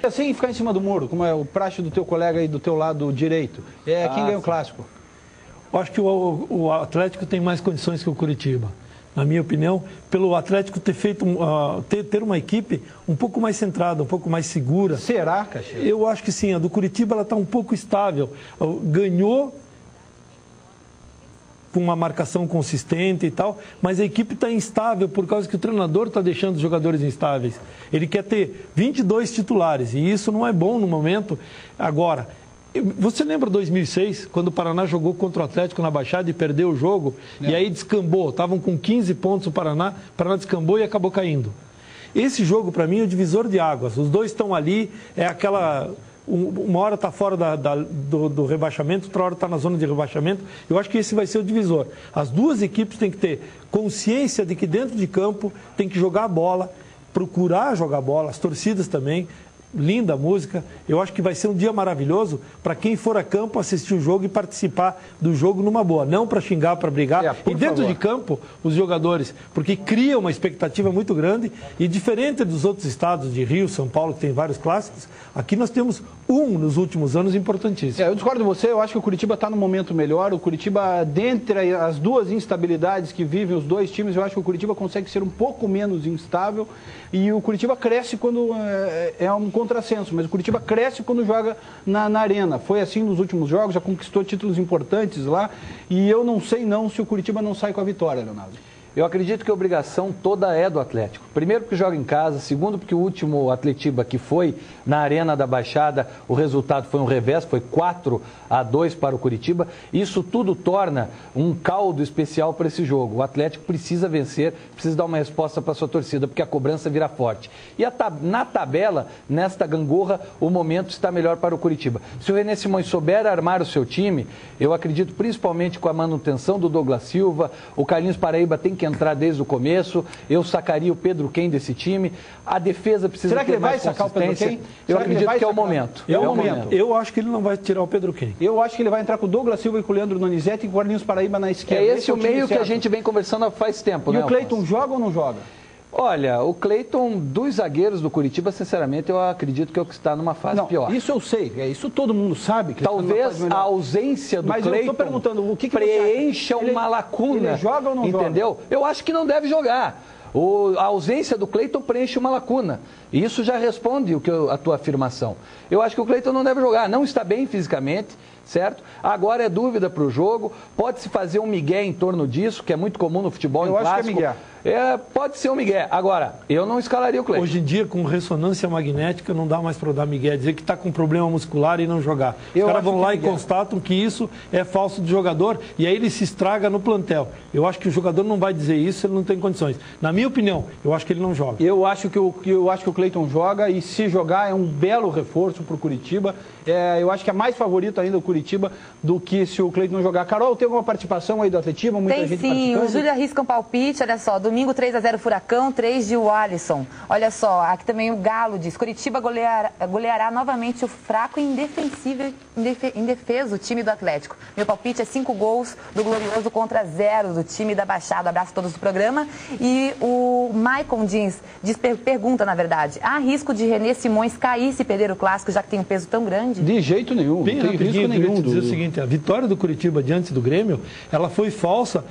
Assim, ficar em cima do muro, como é o praxe do teu colega aí do teu lado direito. Quem ganha o clássico? Eu acho que o Atlético tem mais condições que o Curitiba. Na minha opinião, pelo Atlético ter feito ter uma equipe um pouco mais centrada, um pouco mais segura. Será, Caxias? Eu acho que sim. A do Curitiba está um pouco estável. Ganhou com uma marcação consistente e tal, mas a equipe está instável por causa que o treinador está deixando os jogadores instáveis. Ele quer ter 22 titulares e isso não é bom no momento. Agora, você lembra 2006, quando o Paraná jogou contra o Atlético na Baixada e perdeu o jogo? E aí descambou, estavam com 15 pontos o Paraná descambou e acabou caindo. Esse jogo, para mim, é o divisor de águas. Os dois estão ali, é aquela... Uma hora está fora do rebaixamento, outra hora está na zona de rebaixamento. Eu acho que esse vai ser o divisor. As duas equipes têm que ter consciência de que dentro de campo tem que jogar a bola, procurar jogar bola, as torcidas também. Linda a música. Eu acho que vai ser um dia maravilhoso para quem for a campo assistir o jogo e participar do jogo numa boa. Não para xingar, para brigar. E dentro de campo, os jogadores, porque cria uma expectativa muito grande e diferente dos outros estados de Rio, São Paulo, que tem vários clássicos, aqui nós temos nos últimos anos importantíssimo. Eu discordo de você, eu acho que o Curitiba está no momento melhor. O Curitiba, dentre as duas instabilidades que vivem os dois times, eu acho que o Curitiba consegue ser um pouco menos instável e o Curitiba cresce quando é um contrassenso, mas o Curitiba cresce quando joga na arena. Foi assim nos últimos jogos, já conquistou títulos importantes lá e eu não sei se o Curitiba não sai com a vitória, Leonardo. Eu acredito que a obrigação toda é do Atlético. Primeiro porque joga em casa, segundo porque o último Atletiba que foi na Arena da Baixada, o resultado foi um revés, foi 4-2 para o Curitiba. Isso tudo torna um caldo especial para esse jogo. O Atlético precisa vencer, precisa dar uma resposta para a sua torcida, porque a cobrança vira forte. E na tabela, nesta gangorra, o momento está melhor para o Curitiba. Se o René Simões souber armar o seu time, eu acredito principalmente com a manutenção do Douglas Silva, o Carlinhos Paraíba tem que entrar desde o começo, eu sacaria o Pedro Quem desse time, a defesa precisa ter mais consistência. Será que ele vai sacar o Pedro Quem? Eu acredito que é o momento. Eu acho que ele não vai tirar o Pedro Quem. Eu acho que ele vai entrar com o Douglas Silva e com o Leandro Donizete e com o Carlinhos Paraíba na esquerda. É esse o meio que a gente vem conversando faz tempo, né? E o Cleiton joga ou não joga? Olha, o Cleiton, dos zagueiros do Curitiba, sinceramente, eu acredito que é o que está numa fase pior. Isso eu sei, isso todo mundo sabe. Que talvez a ausência do Cleiton eu estou perguntando, o que preencha uma lacuna. Ele joga ou não joga? Entendeu? Eu acho que não deve jogar. A ausência do Cleiton preenche uma lacuna. E isso já responde a tua afirmação. Eu acho que o Cleiton não deve jogar, não está bem fisicamente, certo? Agora é dúvida para o jogo, pode-se fazer um migué em torno disso, que é muito comum no futebol, eu acho clássico. Que é migué. Pode ser um migué. Agora, eu não escalaria o Cleiton. Hoje em dia, com ressonância magnética, não dá mais para dar migué, dizer que está com problema muscular e não jogar. Os caras vão lá e constatam que isso é falso de jogador e aí ele se estraga no plantel. Eu acho que o jogador não vai dizer isso, ele não tem condições. Na minha opinião, eu acho que ele não joga. Eu acho que o Cleiton joga e se jogar é um belo reforço para o Curitiba. Eu acho que é mais favorito ainda o Curitiba do que se o Cleiton não jogar. Carol, tem alguma participação aí do Atletiba? Muita gente sim, o Júlio arrisca um palpite, olha só, domingo 3-0 Furacão, 3 de Alisson. Olha só, aqui também o Galo diz, Curitiba goleará novamente o fraco e indefeso time do Atlético. Meu palpite é 5 gols do Glorioso contra 0 do time da Baixada. Abraço a todos do programa. E o Maicon pergunta, na verdade, há risco de René Simões cair se perder o Clássico, já que tem um peso tão grande? De jeito nenhum. Bem não tem risco nenhum. Dizer o seguinte, a vitória do Curitiba diante do Grêmio, ela foi falsa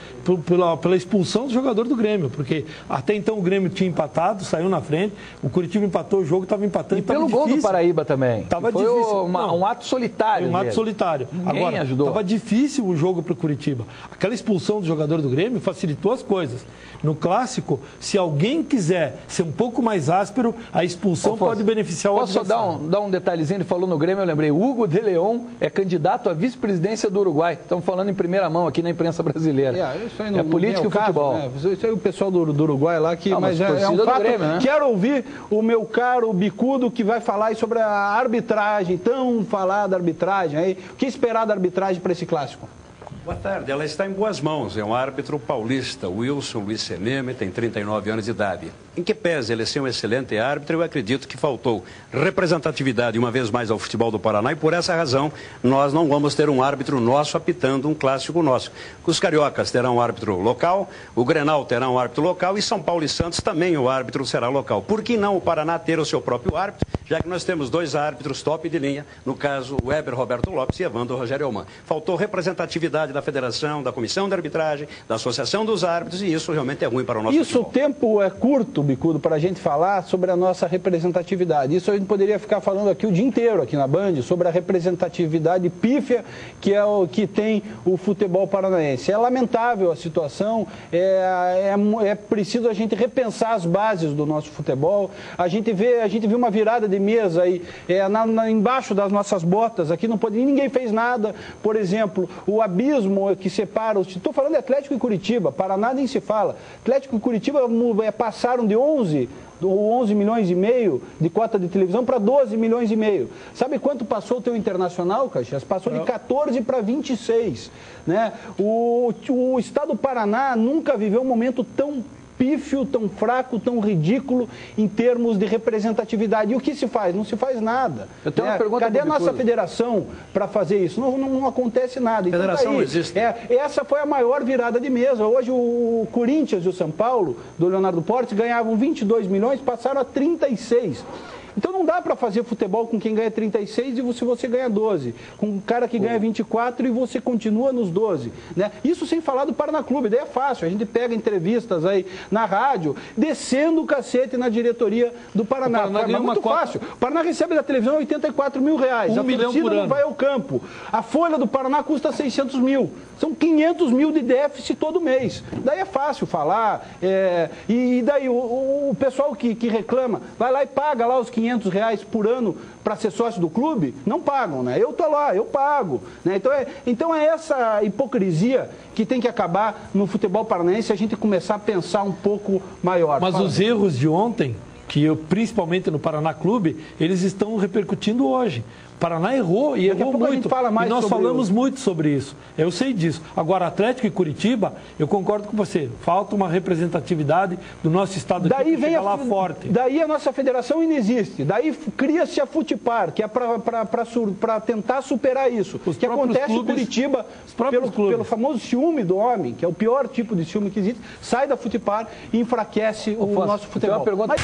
pela expulsão do jogador do Grêmio, porque até então o Grêmio tinha empatado, saiu na frente, o Curitiba empatou o jogo, estava empatando. E pelo gol do Paraíba também. Tava difícil. Um ato solitário. Um ato solitário. Agora, estava difícil o jogo para o Curitiba. Aquela expulsão do jogador do Grêmio facilitou as coisas. No Clássico, se alguém quiser ser um pouco mais áspero, a expulsão pode beneficiar o adversário. Posso só dar um detalhezinho? Ele falou no Grêmio, eu lembrei. O Hugo de Leon é candidato à vice-presidência do Uruguai. Estamos falando em primeira mão aqui na imprensa brasileira. É política e futebol. Isso aí o pessoal do Uruguai lá que... Mas é um fato. Grêmio, né? Quero ouvir o meu caro Bicudo que vai falar aí sobre a arbitragem, tão falada arbitragem aí. O que esperar da arbitragem para esse Clássico? Boa tarde, ela está em boas mãos, é um árbitro paulista, Wilson Luiz Seneme, tem 39 anos de idade. Em que pese ele ser um excelente árbitro, eu acredito que faltou representatividade uma vez mais ao futebol do Paraná e por essa razão nós não vamos ter um árbitro nosso apitando um clássico nosso. Os cariocas terão um árbitro local, o Grenal terá um árbitro local e São Paulo e Santos também o árbitro será local. Por que não o Paraná ter o seu próprio árbitro? já que nós temos 2 árbitros top de linha, no caso, o Weber Roberto Lopes e Evandro Rogério Elman. Faltou representatividade da federação, da comissão de arbitragem, da associação dos árbitros, e isso realmente é ruim para o nosso futebol. O tempo é curto, Bicudo, para a gente falar sobre a nossa representatividade. Isso a gente poderia ficar falando aqui o dia inteiro, aqui na Band, sobre a representatividade pífia que é o que tem o futebol paranaense. É lamentável a situação, é preciso a gente repensar as bases do nosso futebol. A gente viu uma virada de mesa aí, embaixo das nossas botas, aqui não pode, ninguém fez nada. Por exemplo, o abismo que separa, estou falando de Atlético e Curitiba, Paraná nem se fala. Atlético e Curitiba passaram de 11 milhões e meio de cota de televisão para 12 milhões e meio. Sabe quanto passou o teu Internacional, Caxias? Passou de 14 para 26. Né? O estado do Paraná nunca viveu um momento tão pífio, tão fraco, tão ridículo em termos de representatividade. E o que se faz? Não se faz nada. Eu tenho uma pergunta. Cadê a nossa federação para fazer isso? Não acontece nada. A federação não existe. Essa foi a maior virada de mesa. Hoje o Corinthians e o São Paulo, do Leonardo Portes, ganhavam 22 milhões, passaram a 36. Então não dá para fazer futebol com quem ganha 36 e se você ganha 12. Com um cara que ganha 24 e você continua nos 12. Né? Isso sem falar do Paraná Clube, daí é fácil. A gente pega entrevistas aí na rádio, descendo o cacete na diretoria do Paraná. É muito fácil. O Paraná recebe da televisão 84 mil reais. $1 milhão por ano. Não vai ao campo. A folha do Paraná custa 600 mil. São 500 mil de déficit todo mês. Daí é fácil falar. E daí o pessoal que reclama, vai lá e paga lá os 500 reais por ano para ser sócio do clube, não pagam, né? Eu tô lá, eu pago. Né? Então é essa hipocrisia que tem que acabar no futebol paranaense, a gente começar a pensar um pouco maior. Mas os erros de ontem, principalmente no Paraná Clube, eles estão repercutindo hoje. O Paraná errou e errou muito. E nós falamos muito sobre isso. Eu sei disso. Agora, Atlético e Curitiba, eu concordo com você. Falta uma representatividade do nosso estado aqui para chegar lá forte. Daí a nossa federação inexiste. Daí cria-se a Futipar, que é para tentar superar isso. O que acontece em Curitiba, pelo famoso ciúme do homem, que é o pior tipo de ciúme que existe, sai da Futipar e enfraquece o nosso futebol. Tem uma pergunta...